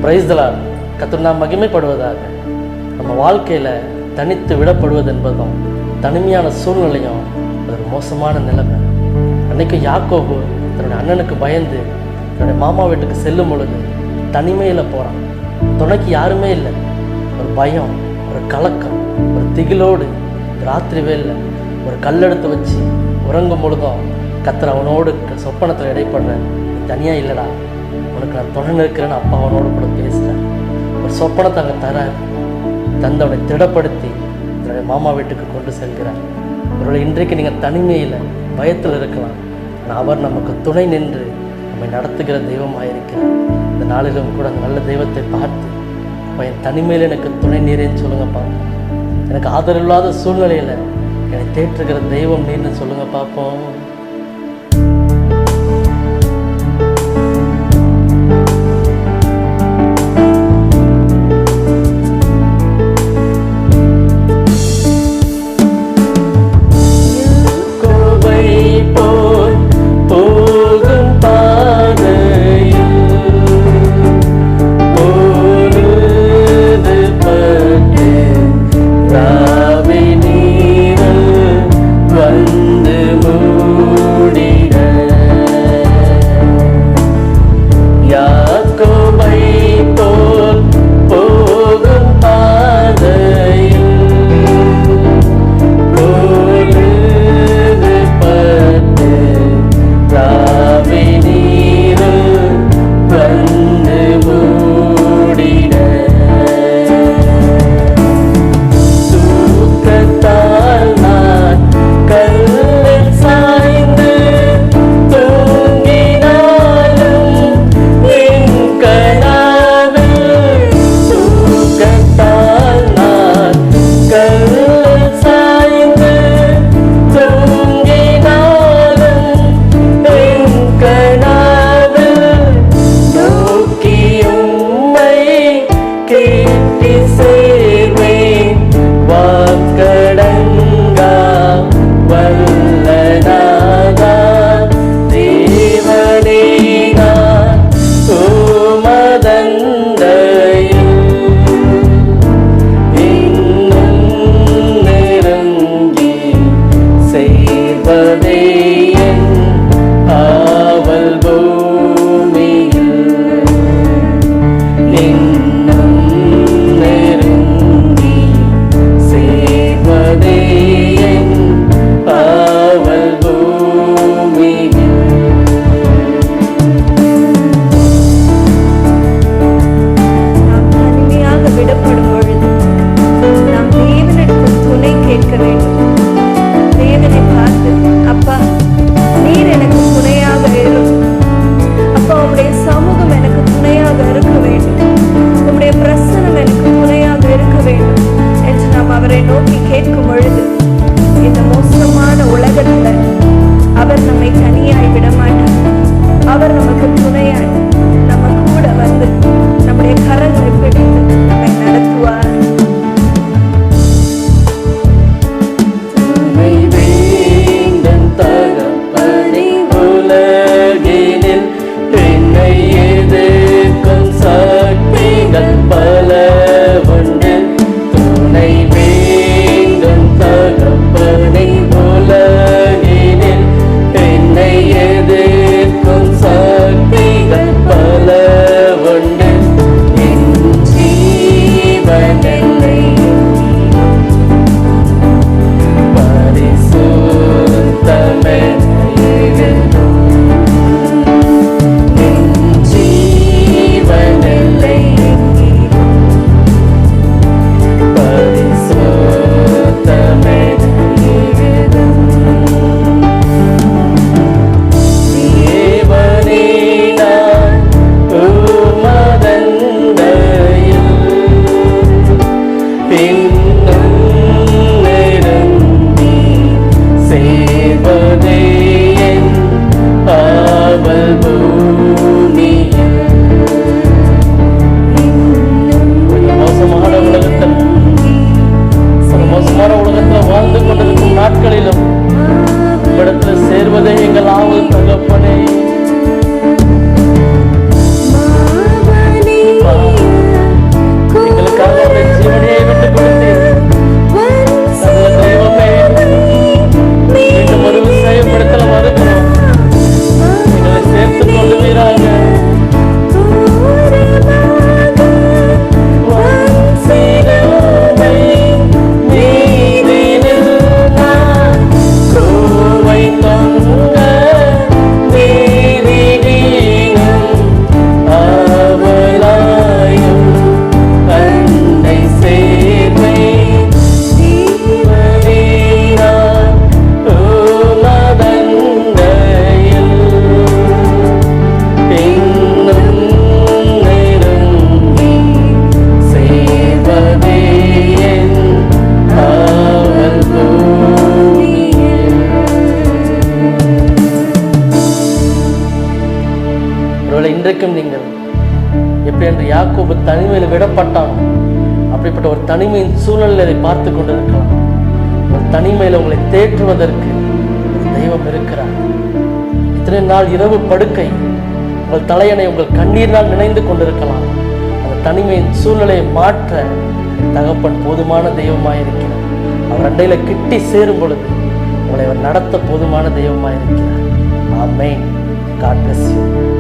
Praise the Lord. கர்த்தர் நாம் மகிமைப்படுவதாக. நம்ம வாழ்க்கையில் தனித்து விடப்படுவது என்பதும் தனிமையான சூழ்நிலையும் ஒரு மோசமான நிலைமை. அன்னைக்கு யாக்கோபு தன்னுடைய அண்ணனுக்கு பயந்து தன்னுடைய மாமா வீட்டுக்கு செல்லும் பொழுது தனிமையில் போகிறான். துணைக்கு யாருமே இல்லை. ஒரு பயம், ஒரு கலக்கம், ஒரு திகிலோடு ராத்திரி வேலை ஒரு கல்லெடுத்து வச்சு உறங்கும் பொழுதும் கர்த்தர் அவனோடு சொப்பனத்தில் இடைப்படுற, நீ தனியாக இல்லைடா, உனக்கு நான் துணை இருக்கிறேன்னு அப்பா அவனோடு கூட பேசுகிறேன். ஒரு சொப்பனத்தை அங்கே தரார். தந்தவனை திடப்படுத்தி தன்னுடைய மாமா வீட்டுக்கு கொண்டு செல்கிறார். ஒருவேளை இன்றைக்கு நீங்கள் தனிமையில் பயத்தில் இருக்கலாம். ஆனால் அவர் நமக்கு துணை நின்று நம்மை நடத்துகிற தெய்வமாக இருக்கிறார். இந்த நாளிலும் கூட அந்த நல்ல தெய்வத்தை பார்த்து என் தனிமையில் எனக்கு துணை நீரேன்னு சொல்லுங்கள் பார்ப்போம். எனக்கு ஆதரவில்லாத சூழ்நிலையில் என்னை தேற்றுகிற தெய்வம் நீர்னு சொல்லுங்கள் பார்ப்போம். Bye. இன்றைக்கும் நீங்கள் எப்படி என்று யாக்கோபு தனிமையில் விடப்பட்டான், அப்படிப்பட்ட ஒரு தனிமையின் சூழ்நிலையை அதை பார்த்து கொண்டிருக்கலாம். ஒரு தனிமையில் உங்களை தேற்றுவதற்கு ஒரு தெய்வம் இருக்கிறார். இத்தனை நாள் இரவு படுக்கை உங்கள் தலையணை உங்கள் கண்ணீரினால் நினைந்து கொண்டிருக்கலாம். அந்த தனிமையின் சூழ்நிலையை மாற்ற தகப்பன் போதுமான தெய்வமாயிருக்கிறார். அவர் அண்டையில கிட்டி சேரும் பொழுது உங்களை அவர் நடத்த போதுமான தெய்வமாயிருக்கிறார். ஆமென். God bless you.